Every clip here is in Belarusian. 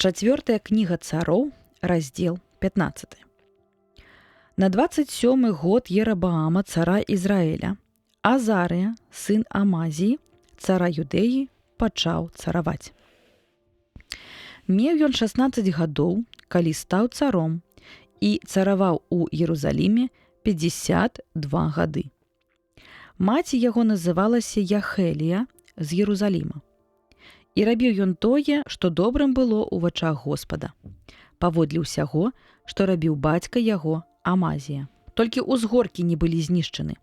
Чацвёртая кніга цароў, раздзел 15. На 27 год Ерабаама, цара Ізраіля, Азарыя, сын Амазіі, цара Юдэі, пачаў цараваць. Меў ён 16 гадоў, калі стаў царом, і цараваў у Єрусаліме 52 гады. Маці яго называлася Яхелія з Єрусаліма. І рабіў ён тое, што добрым было ў вачах Господа, паводле ўсяго, што рабіў бацька яго Амазія. Толькі ўзгоркі не былі знішчаны.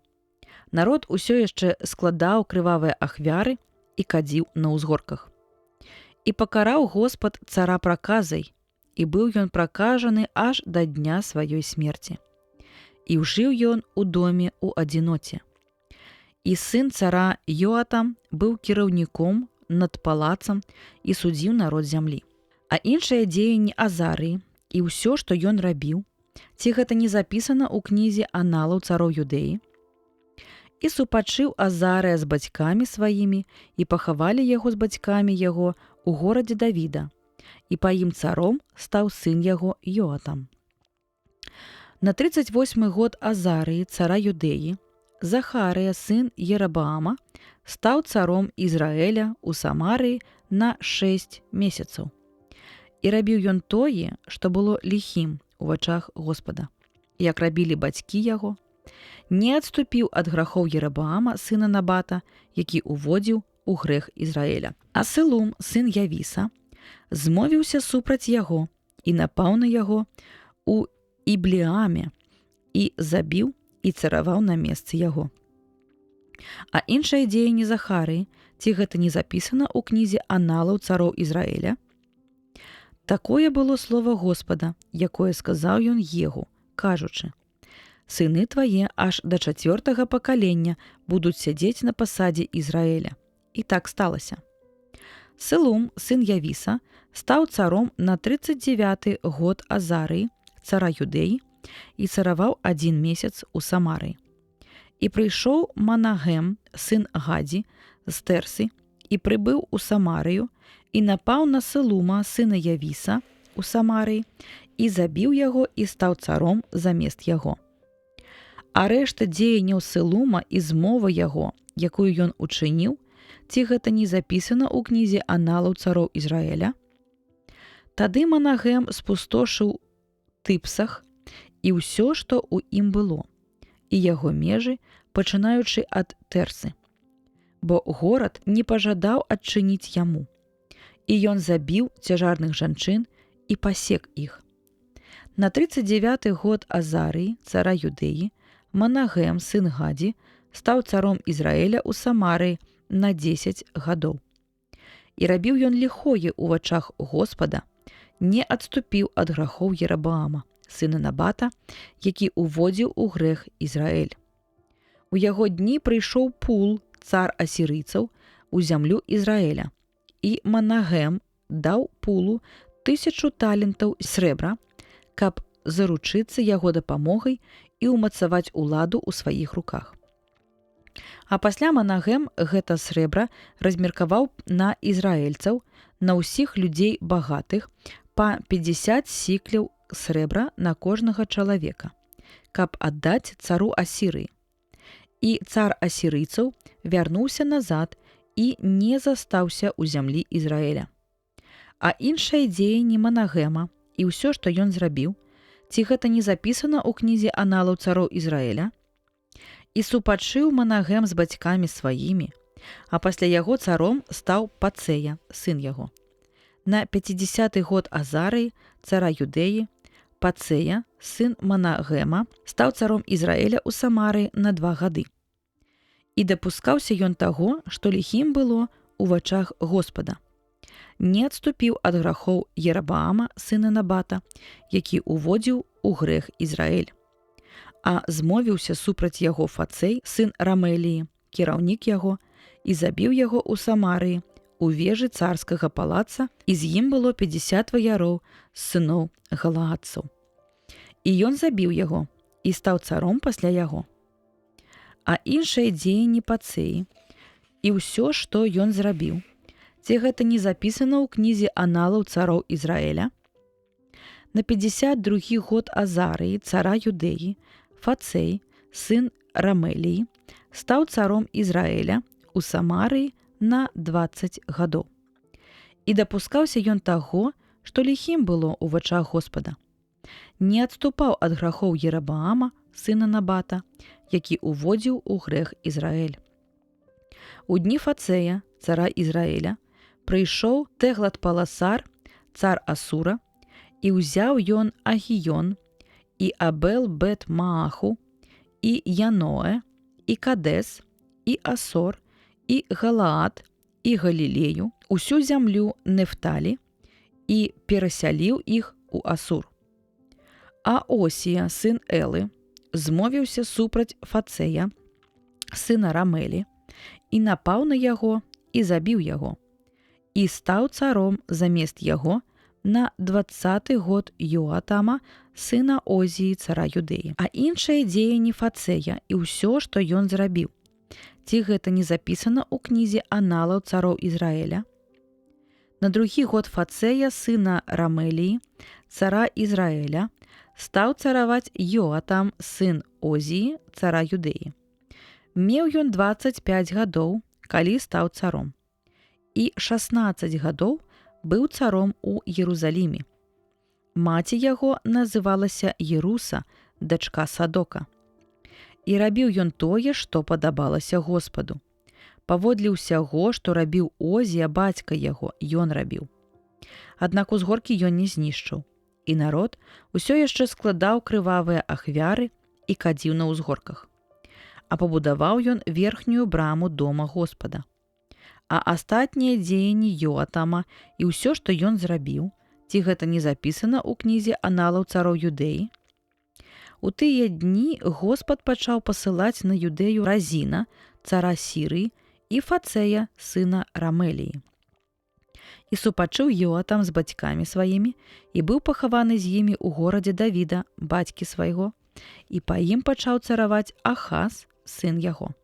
Народ усё яшчэ складаў крывавыя ахвяры і кадзіў на ўзгорках. І пакараў Господ цара праказай, і быў ён пракажаны аж да дня сваёй смерці. І ўжыў ён у доме ў адзіноце. І сын цара Йоатам быў кіраўніком над палацам і судзіў народ зямлі. А іншыя дзеянні Азарыі і ўсё, што ён рабіў, ці гэта не запісана ў кнізе аналаў цароў Юдэі? І супачыў Азарыя з бацькамі сваімі, і пахавалі яго з бацькамі яго у горадзе Давіда, і па ім царом стаў сын яго Йоатам. На 38 год Азарыі, цара Юдэі, Захарыя, сын Ерабаама, стаў царом Ізраэля ў Самарыі на 6 месяцаў. І рабіў ён тое, што было ліхім у вачах Господа, як рабілі бацькі яго, не адступіў ад грахоў Ерабаама, сына Набата, які уводзіў у грэх Ізраэля. А Сылум, сын Явіса, змовіўся супраць яго і напаў на яго у Іблеаме і забіў і цараваў на месцы яго. А іншыя дзеянні Захарыі, ці гэта не запісана ў кнізе аналаў цароў Ізраэля? Такое было слова Господа, якое сказаў ён Егу, кажучы: «Сыны твае аж да 4-го пакалення будуць сядзець на пасадзе Ізраэля». І так сталася. Сылум, сын Явіса, стаў царом на 39 год Азарыі, цара Юдэі, і цараваў 1 месяц у Самарыі. І прыйшоў Манагэм, сын Гадзі, з Тэрсы, і прыбыў у Самарыю, і напаў на Сылума, сына Явіса, у Самарыі, і забіў яго і стаў царом замест яго. А рэшта дзеянняў Сылума і змова яго, якую ён учыніў, ці гэта не запісана ў кнізе аналаў цароў Ізраэля? Тады Манагэм спустошыў Тыпсах і ўсё, што ў ім было, і яго межы, пачынаючы ад Тэрсы, бо горад не пажадаў адчыніць яму. І ён забіў цяжарных жанчын і пасек іх. На 39 год Азарыі, цара Юдэі, Манагэм, сын Гадзі, стаў царом Ізраэля ў Самарыі на 10 гадоў. І рабіў ён ліхое ў вачах Господа, не адступіў ад грахоў Ерабаама, сына Набата, які уводзіў у грэх Ізраэль. У яго дні прыйшоў Пул, цар асірыйцаў, у зямлю Ізраэля, і Манагэм даў Пулу 1000 талентаў срэбра, каб заручыцца яго дапамогай і ўмацаваць уладу ў сваіх руках. А пасля Манагэм гэта срэбра размеркаваў на ізраэльцаў, на ўсіх людзей багатых, па 50 сікляў срэбра на кожнага чалавека, каб аддаць цару Асірыі. І цар асірыйцаў вярнуўся назад і не застаўся ў зямлі Ізраэля. А іншыя дзеянні Манагэма і ўсё, што ён зрабіў, ці гэта не запісана ў кнізе аналаў цароў Ізраэля? І супачыў Манагэм з бацькамі сваімі, а пасля яго царом стаў Пацэя, сын яго. На 50 год Азарыі, цара Юдэі, Пацэя, сын Манагэма, стаў царом Ізраэля ў Самарыі на 2 гады. І дапускаўся ён таго, што ліхім было ў вачах Господа. Не адступіў ад грахоў Ерабаама, сына Набата, які уводзіў у грэх Ізраэль. А змовіўся супраць яго Фацэй, сын Рамэліі, кіраўнік яго, і забіў яго ў Самарыі, у вежы царскага палаца, і з ім было 50 ваяроў з сыноў галаадцаў. І ён забіў яго і стаў царом пасля яго. А іншыя дзеянні Пацэі і ўсё, што ён зрабіў, Ці гэта не запісана ў кнізе аналаў цароў Ізраіля? На 52 год Азарыі, цара Юдэі, Фацэй, сын Рамеліі, стаў царом Ізраіля у Самарыі на 20 гадоў. І дапускаўся ён таго, што ліхім было ў вачах Господа. Не адступаў ад грахоў Ерабаама, сына Набата, які уводзіў у грэх Ізраэль. У дні Фацэя, цара Ізраіля, прыйшоў Тэглат-Паласар, цар Асура, і ўзяў ён Агіён, і Абел-Бет-Мааху, і Яноэ, і Кадэс, і Асор, і Галаад, і Галілею, усю зямлю Нефталі, і перасяліў іх у Асур. А Осія, сын Элы, змовіўся супраць Фацэя, сына Рамелі, і напаў на яго і забіў яго, і стаў царом замест яго на 20 год Йоатама, сына Озіі, цара Юдэі. А іншыя дзеянні Фацэя і ўсё, што ён зрабіў. Ці гэта не запісана ў кнізе аналаў цароў Ізраіля? На другі год Фацэя, сына Рамеліі, цара Ізраіля, стаў цараваць Йоатам, сын Озіі, цара Юдэі. Меў ён 25 гадоў, калі стаў царом, і 16 гадоў быў царом у Єрусаліме. Маці яго называлася Еруса, дачка Садока. І рабіў ён тое, што падабалася Господу. Паводле ўсяго, што рабіў Озія, бацька яго, ён рабіў. Аднак узгоркі ён не знішчыў, і народ усё яшчэ складаў крывавыя ахвяры і кадзіў на ўзгорках. А пабудаваў ён верхнюю браму дома Господа. А астатнія дзеянні Йоатама і ўсё, што ён зрабіў, ці гэта не запісана ў кнізе аналаў цароў Юдэі? У тыя дні Господ пачаў пасылаць на Юдэю Разіна, цара Сірыі, і Фацэя, сына Рамеліі. І супачыў Йоатам з бацькамі сваімі, і быў пахаваны з імі ў горадзе Давіда, бацькі свайго, і па ім пачаў цараваць Ахаз, сын яго.